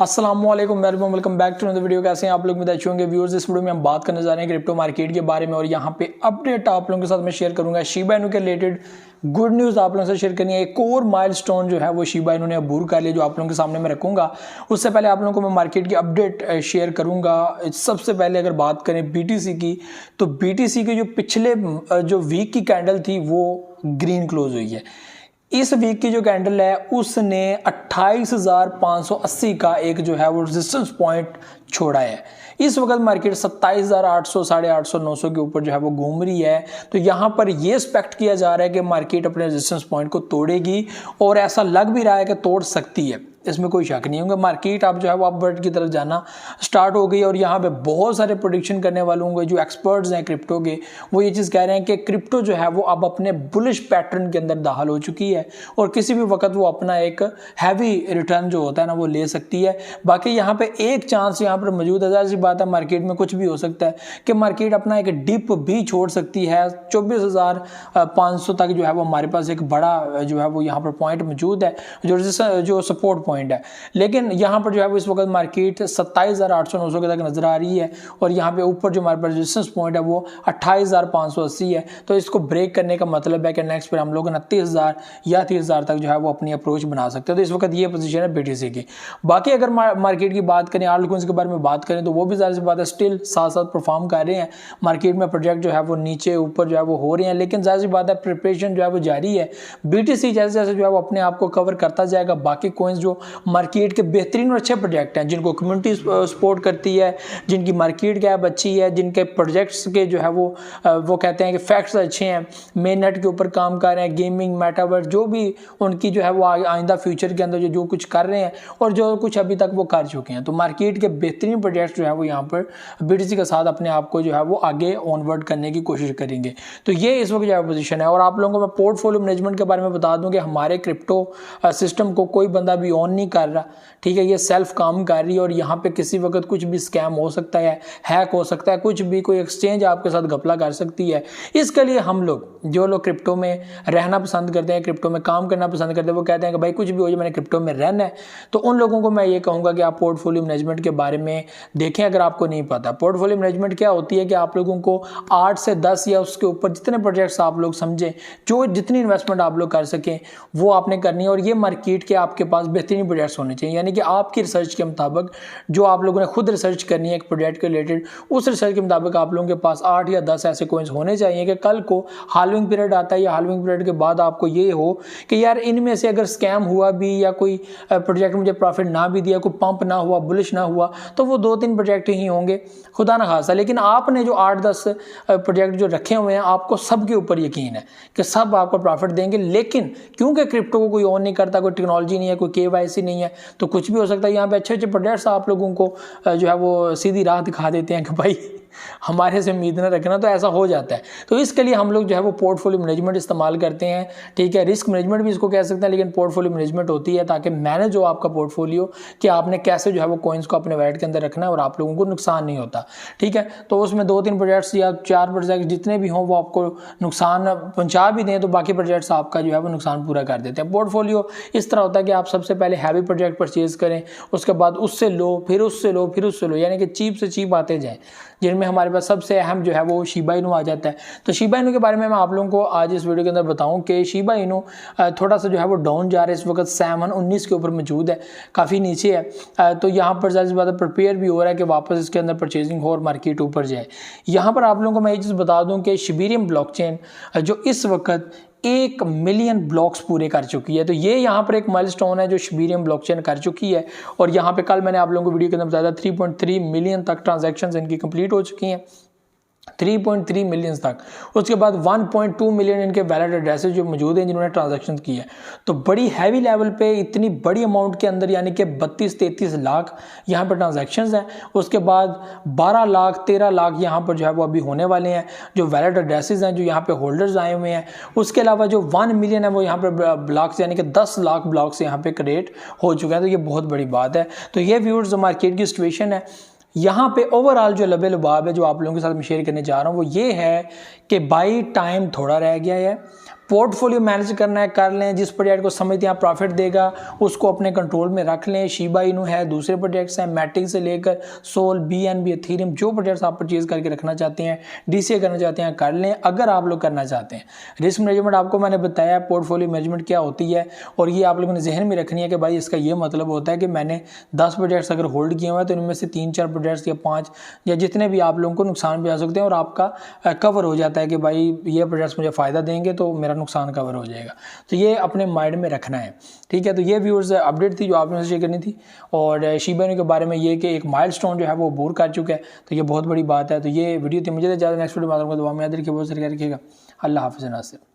अस्सलामुअलैकुम welcome back to another video. कैसे हैं आप लोग? उम्मीद अच्छे होंगे व्यूअर्स। इस वीडियो में हम बात करने जा रहे हैं क्रिप्टो मार्केट के बारे में और यहाँ पे अपडेट आप लोगों के साथ मैं शेयर करूंगा। शिबा इनू के रिलेटेड गुड न्यूज़ आप लोगों से शेयर करनी है। एक और माइलस्टोन जो है वो शिबा इनू ने अबूर कर लिया, जो आप लोगों के सामने मैं रखूंगा। उससे पहले आप लोगों को मैं मार्केट की अपडेट शेयर करूंगा। सबसे पहले अगर बात करें BTC की, तो BTC की जो पिछले जो वीक की कैंडल थी वो ग्रीन क्लोज हुई है। इस वीक की जो कैंडल है उसने 28,580 का एक जो है वो रेजिस्टेंस पॉइंट छोड़ा है। इस वक्त मार्केट 27,800, 850, 900 के ऊपर जो है वो घूम रही है। तो यहाँ पर ये एक्सपेक्ट किया जा रहा है कि मार्केट अपने रेजिस्टेंस पॉइंट को तोड़ेगी और ऐसा लग भी रहा है कि तोड़ सकती है, इसमें कोई शक नहीं होगा। मार्केट अब जो है वो अपवर्ड की तरफ जाना स्टार्ट हो गई और यहाँ पे बहुत सारे प्रेडिक्शन करने वालों के जो एक्सपर्ट्स हैं क्रिप्टो के, वो ये चीज़ कह रहे हैं कि क्रिप्टो जो है वो अब अपने बुलिश पैटर्न के अंदर दाखिल हो चुकी है और किसी भी वक्त वो अपना एक हैवी रिटर्न जो होता है ना वो ले सकती है। बाकी यहाँ पे एक चांस यहाँ पर मौजूद है, सी बात है मार्केट में कुछ भी हो सकता है कि मार्केट अपना एक डिप भी छोड़ सकती है। 24,500 तक जो है वो हमारे पास एक बड़ा जो है वो यहाँ पर पॉइंट मौजूद है, जो सपोर्ट पॉइंट है। लेकिन यहाँ पर जो है वो इस वक्त मार्केट 27,800, 900 के तक नजर आ रही है और यहाँ पे ऊपर जो हमारे पास रेजिस्टेंस पॉइंट है वो 28,580 है। तो इसको ब्रेक करने का मतलब है कि नेक्स्ट पर हम लोग 29,000 या 30,000 तक जो है वो अपनी अप्रोच बना सकते हैं। तो इस वक्त ये पोजीशन है BTC की। बाकी अगर मार्केट की बात करें, आल्ट कॉइन्स के बारे में बात करें, तो वो भी ज़ाहिर सी बात है स्टिल साथ साथ परफॉर्म कर रहे हैं। मार्केट में प्रोजेक्ट जो है वो नीचे ऊपर जो है वो हो रहे हैं, लेकिन ज़ाहिर सी बात है प्रिपरेशन जो है वो जारी है। BTC जैसे जैसे जो है वो अपने आप को कवर करता जाएगा, बाकी कॉइन्स जो मार्केट के बेहतरीन और अच्छे प्रोजेक्ट हैं, जिनको कम्युनिटी सपोर्ट करती है, जिनकी मार्केट गैप अच्छी है, जिनके प्रोजेक्ट्स के जो है वो कहते हैं कि फैक्ट्स अच्छे हैं, मेन नेट के ऊपर काम कर रहे हैं, गेमिंग, मेटावर्स, जो भी उनकी जो है वो आइंदा फ्यूचर के अंदर जो कुछ कर रहे हैं और जो कुछ अभी तक वो कर चुके हैं, तो मार्केट के बेहतरीन प्रोजेक्ट्स जो है वो यहाँ पर BTC के साथ अपने आप को जो है वो आगे ऑनवर्ड करने की कोशिश करेंगे। तो ये इस वक्त जो है पोजीशन है। और आप लोगों को मैं पोर्टफोलियो मैनेजमेंट के बारे में बता दूं कि हमारे क्रिप्टो सिस्टम को कोई बंदा भी ऑन नहीं कर रहा, ठीक है, ये सेल्फ काम कर रही है और यहाँ पे किसी वक्त कुछ भी स्कैम हो सकता है, हैक हो सकता है, कुछ भी कोई एक्सचेंज आपके साथ घपला कर सकती है। इसके लिए हम लोग जो लोग क्रिप्टो में रहना पसंद करते हैं, क्रिप्टो में काम करना पसंद करते हैं, वो कहते हैं कि भाई कुछ भी हो जाए मैंने क्रिप्टो में रहना है। तो उन लोगों को मैं ये कहूँगा कि आप पोर्टफोलियो मैनेजमेंट के बारे में देखें अगर आपको नहीं पता। पोर्टफोलियो मैनेजमेंट क्या होती है कि आप लोगों को 8 से 10 या उसके ऊपर जितने प्रोजेक्ट्स आप लोग समझें, जो जितनी इन्वेस्टमेंट आप लोग कर सकें वो आपने करनी है और ये मार्केट के आपके पास बेहतरीन प्रोजेक्ट्स होने चाहिए। यानी कि आपकी रिसर्च के मुताबिक जो आप लोगों ने खुद रिसर्च करनी है एक प्रोजेक्ट के रिलेटेड, उस रिसर्च के मुताबिक आप लोगों के पास 8 या 10 ऐसे कॉइन्स होने चाहिए कि कल को हाल्विंग पीरियड आता है या हाल्विंग पीरियड के बाद आपको ये हो कि यार इनमें से अगर स्कैम हुआ भी या कोई प्रोजेक्ट मुझे प्रॉफिट ना भी दिया, कोई पंप ना हुआ, बुलिश ना हुआ, तो वो 2-3 प्रोजेक्ट ही होंगे, खुदा ना खासा। लेकिन आपने जो 8-10 प्रोजेक्ट जो रखे हुए हैं, आपको सबके ऊपर यकीन है कि सब आपको प्रॉफिट देंगे। लेकिन क्योंकि क्रिप्टो को कोई ऑन नहीं करता, कोई टेक्नोलॉजी नहीं है, कोई KYC नहीं है, तो कुछ भी हो सकता है। यहाँ पे अच्छे अच्छे प्रोजेक्ट्स आप लोगों को जो है वो सीधी राह दिखा देते हैं कि भाई हमारे से उम्मीद न रखना, तो ऐसा हो जाता है। तो इसके लिए हम लोग जो है वो पोर्टफोलियो मैनेजमेंट इस्तेमाल करते हैं, ठीक है, रिस्क मैनेजमेंट भी इसको कह सकते हैं, लेकिन पोर्टफोलियो मैनेजमेंट होती है ताकि मैनेज हो आपका पोर्टफोलियो कि आपने कैसे जो है वो कॉइन्स को अपने वैलेट के अंदर रखना है और आप लोगों को नुकसान नहीं होता, ठीक है। तो उसमें 2-3 प्रोजेक्ट्स या 4 प्रोजेक्ट जितने भी हों वो आपको नुकसान पहुंचा भी दें, तो बाकी प्रोजेक्ट्स आपका जो है वो नुकसान पूरा कर देते हैं। पोर्टफोलियो इस तरह होता है कि आप सबसे पहले हैवी प्रोजेक्ट परचेज करें, उसके बाद उससे लो, फिर उससे लो, फिर उससे लो, यानी कि चीप से चीप आते जाएं, जिनमें हमारे पास सबसे अहम जो है वो शिबा इनू आ जाता है। तो शिबा इनू के बारे में मैं आप लोगों को आज इस वीडियो के अंदर बताऊं कि शिबा इनू थोड़ा सा जो है वो डाउन जा रहा है, इस वक्त 719 के ऊपर मौजूद है, काफ़ी नीचे है। तो यहाँ पर ज़्यादा से ज़्यादा प्रिपेयर भी हो रहा है कि वापस इसके अंदर परचेजिंग हो और मार्केट ऊपर जाए। यहाँ पर आप लोगों को मैं ये चीज़ बता दूँ कि शिबेरियम ब्लॉकचेन जो इस वक्त 1 मिलियन ब्लॉक्स पूरे कर चुकी है, तो ये यहाँ पर एक माइलस्टोन है जो शिबेरियम ब्लॉकचेन कर चुकी है। और यहाँ पे कल मैंने आप लोगों को वीडियो के अंदर बताया 3.3 मिलियन तक ट्रांजैक्शंस इनकी कंप्लीट हो चुकी हैं, 3.3 मिलियन तक। उसके बाद 1.2 मिलियन इनके वैलिड एड्रेसेस जो मौजूद हैं जिन्होंने ट्रांजैक्शन की है। तो बड़ी हैवी लेवल पे इतनी बड़ी अमाउंट के अंदर यानी कि 32-33 लाख यहाँ पर ट्रांजैक्शंस हैं। उसके बाद 12 लाख 13 लाख यहाँ पर जो है वो अभी होने वाले हैं जो वैलिड एड्रेसेस हैं, जो यहाँ पे होल्डर्स आए हुए हैं। उसके अलावा जो 1 मिलियन है वो यहाँ पर ब्लॉक्स यानी कि 10 लाख ब्लॉक्स यहाँ पे क्रिएट हो चुके हैं। तो ये बहुत बड़ी बात है। तो ये व्यूअर्स मार्केट की सिचुएशन है। यहाँ पे ओवरऑल जो लबे लुबाब है जो आप लोगों के साथ मैं शेयर करने जा रहा हूँ वो ये है कि बाई टाइम थोड़ा रह गया है, पोर्टफोलियो मैनेज करना है कर लें, जिस प्रोजेक्ट को समझते हैं प्रॉफिट देगा उसको अपने कंट्रोल में रख लें। शिबा इनू है, दूसरे प्रोजेक्ट्स हैं मैटिक से लेकर सोल, BNB, एथेरियम, जो प्रोजेक्ट्स आप परचेज करके रखना चाहते हैं, DCA करना चाहते हैं कर लें अगर आप लोग करना चाहते हैं। रिस्क मैनेजमेंट आपको मैंने बताया पोर्टफोलियो मैनेजमेंट क्या होती है, और ये आप लोगों ने जहन में रखनी है कि भाई इसका ये मतलब होता है कि मैंने 10 प्रोजेक्ट्स अगर होल्ड किए हुए हैं तो इनमें से 3-4 प्रोजेक्ट्स या 5 या जितने भी आप लोगों को नुकसान भी आ सकते हैं और आपका कवर हो जाता है कि भाई ये प्रोजेक्ट्स मुझे फ़ायदा देंगे तो मेरा नुकसान कवर हो जाएगा। तो ये अपने माइंड में रखना है, ठीक है। तो ये व्यूअर्स अपडेट थी जो आप लोगों से शेयर करनी थी, और शिबा इनू के बारे में ये कि एक माइलस्टोन जो है वो बोर कर चुका है, तो ये बहुत बड़ी बात है। तो ये वीडियो थी, मुझे ज़्यादा नेक्स्ट वीडियो में दुआ में याद रखिए, बहुत सारे रखिएगा। अल्लाह हाफ़िज़ नासिर।